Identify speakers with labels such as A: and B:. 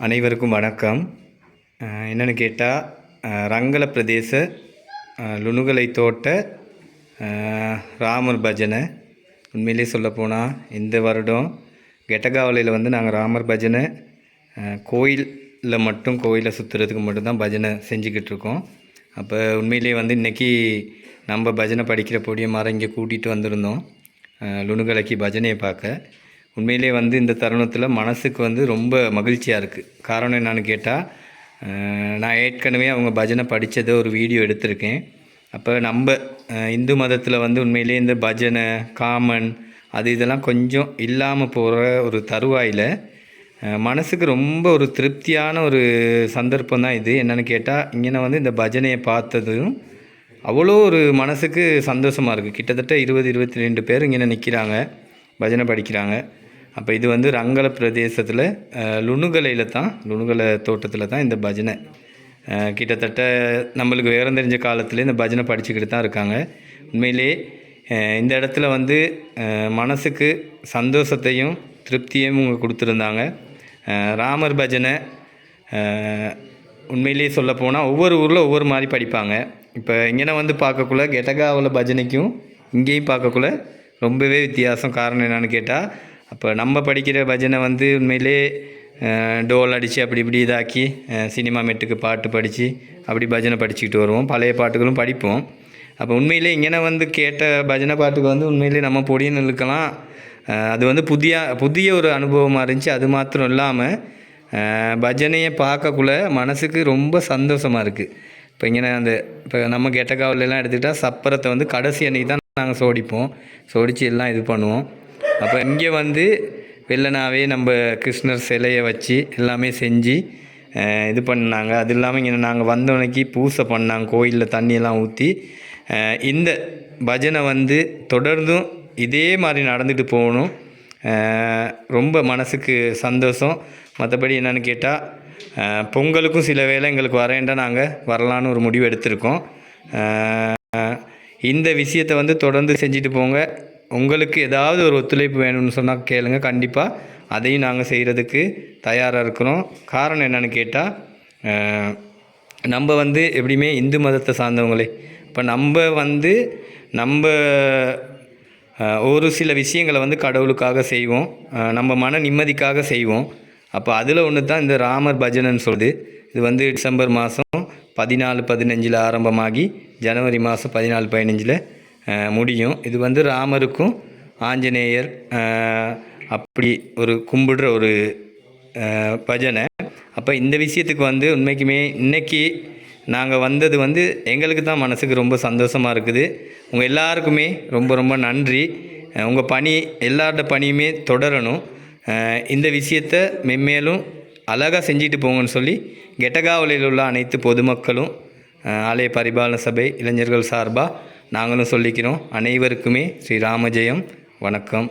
A: அனைவருக்கும் வணக்கம். என்னென்னு கேட்டால் ரங்கள பிரதேச லுணுகலை தோட்ட ராமர் பஜனை. உண்மையிலே சொல்லப்போனால் இந்த வருடம் கெட்டகாவலையில் வந்து நாங்கள் ராமர் பஜனை கோயிலில் மட்டும் கோயிலை சுற்றுறதுக்கு மட்டும்தான் பஜனை செஞ்சுக்கிட்டு இருக்கோம். அப்போ உண்மையிலே வந்து இன்றைக்கி நம்ம பஜனை படிக்கிற பொடிய மரம் இங்கே கூட்டிகிட்டு வந்திருந்தோம் லுணுகலைக்கு பஜனையை பார்க்க. உண்மையிலே வந்து இந்த தருணத்தில் மனசுக்கு வந்து ரொம்ப மகிழ்ச்சியாக இருக்குது. காரணம் என்னான்னு கேட்டால், நான் ஏற்கனவே அவங்க பஜனை படித்ததை ஒரு வீடியோ எடுத்திருக்கேன். அப்போ நம்ம இந்து மதத்தில் வந்து உண்மையிலே இந்த பஜனை காமன் இதெல்லாம் கொஞ்சம் இல்லாமல் போகிற ஒரு தருவாயில் மனசுக்கு ரொம்ப ஒரு திருப்தியான ஒரு சந்தர்ப்பம் தான் இது. என்னென்னு கேட்டால், இங்கே வந்து இந்த பஜனையை பார்த்ததும் அவ்வளோ ஒரு மனசுக்கு சந்தோஷமாக இருக்குது. கிட்டத்தட்ட 20-22 பேர் இங்கே நிற்கிறாங்க, பஜனை படிக்கிறாங்க. அப்போ இது வந்து ரங்கள பிரதேசத்தில் லுணுகலையில் தான், லுணுகலை தோட்டத்தில் தான் இந்த பஜனை. கிட்டத்தட்ட நம்மளுக்கு வேறு தெரிஞ்ச காலத்தில் இந்த பஜனை படிச்சுக்கிட்டு தான் இருக்காங்க. உண்மையிலே இந்த இடத்துல வந்து மனசுக்கு சந்தோஷத்தையும் திருப்தியையும் இவங்க கொடுத்துருந்தாங்க. ராமர் பஜனை உண்மையிலே சொல்லப்போனால் ஒவ்வொரு ஊரில் ஒவ்வொரு மாதிரி படிப்பாங்க. இப்போ இங்கே வந்து பார்க்கக்குள்ள கெட்டகாவில் பஜனைக்கும் இங்கேயும் பார்க்கக்குள்ள ரொம்பவே வித்தியாசம். காரணம் என்னான்னு கேட்டால், அப்போ நம்ம படிக்கிற பஜனை வந்து உண்மையிலே டோல் அடித்து அப்படி இப்படி இதாக்கி சினிமா மெட்டுக்கு பாட்டு படித்து அப்படி பஜனை படிச்சுக்கிட்டு வருவோம். பழைய பாட்டுகளும் படிப்போம். அப்போ உண்மையிலே இங்கே வந்து கேட்ட பஜனை பாட்டுக்கு வந்து உண்மையிலே நம்ம பொடியன்னு இருக்கலாம். அது வந்து புதிய ஒரு அனுபவமாக இருந்துச்சு. அது மாத்திரம் இல்லாமல் பஜனையை பார்க்கக்குள்ள மனசுக்கு ரொம்ப சந்தோஷமாக இருக்குது. இப்போ இப்போ நம்ம கெட்டகாவிலெலாம் எடுத்துக்கிட்டால் சப்பரத்தை வந்து கடைசி அன்றைக்கி தான் நாங்கள் சோடித்து எல்லாம் இது பண்ணுவோம். அப்போ இங்கே வந்து வெள்ளனாவே நம்ம கிருஷ்ணர் சிலையை வச்சு எல்லாமே செஞ்சு இது பண்ணாங்க. அது இல்லாமல் இங்கே நாங்கள் வந்தவனைக்கு பூசை பண்ணாங்க, கோயிலில் தண்ணியெல்லாம் ஊற்றி. இந்த பஜனை வந்து தொடர்ந்தும் இதே மாதிரி நடந்துட்டு போகணும். ரொம்ப மனசுக்கு சந்தோஷம். மற்றபடி என்னென்னு கேட்டால், பொங்கலுக்கும் சில வேளை எங்களுக்கு வரேன்டா நாங்கள் வரலான்னு ஒரு முடிவு எடுத்திருக்கோம். இந்த விஷயத்தை வந்து தொடர்ந்து செஞ்சுட்டு போங்க. உங்களுக்கு ஏதாவது ஒரு ஒத்துழைப்பு வேணும்னு சொன்னால் கேளுங்க, கண்டிப்பாக அதையும் நாங்கள் செய்கிறதுக்கு தயாராக இருக்கிறோம். காரணம் என்னென்னு கேட்டால், நம்ம வந்து எப்படியுமே இந்து மதத்தை சார்ந்தவங்களே. இப்போ நம்ம ஒரு சில விஷயங்களை வந்து கடவுளுக்காக செய்வோம், நம்ம மன நிம்மதிக்காக செய்வோம். அப்போ அதில் ஒன்று தான் இந்த ராமர் பஜனைன்னு சொல்லுது. இது வந்து டிசம்பர் மாதம் 14-15 ஆரம்பமாகி ஜனவரி மாதம் 14-15 முடியும். இது வந்து ராமருக்கும் ஆஞ்சநேயர் அப்படி ஒரு கும்பிடுற ஒரு பஜனை. அப்போ இந்த விஷயத்துக்கு வந்து உண்மைக்குமே இன்றைக்கி நாங்கள் வந்தது வந்து எங்களுக்கு தான் மனசுக்கு ரொம்ப சந்தோஷமாக இருக்குது. உங்கள் எல்லாருக்குமே ரொம்ப ரொம்ப நன்றி. உங்கள் பணி எல்லாரோட பணியுமே தொடரணும். இந்த விஷயத்தை மென்மேலும் அழகாக செஞ்சுட்டு போங்கன்னு சொல்லி கெட்டகாவலையில் உள்ள அனைத்து பொதுமக்களும் ஆலய பரிபாலன சபை இளைஞர்கள் சார்பாக நாங்களும் சொல்லிக்கிறோம். அனைவருக்குமே ஸ்ரீராமஜெயம். வணக்கம்.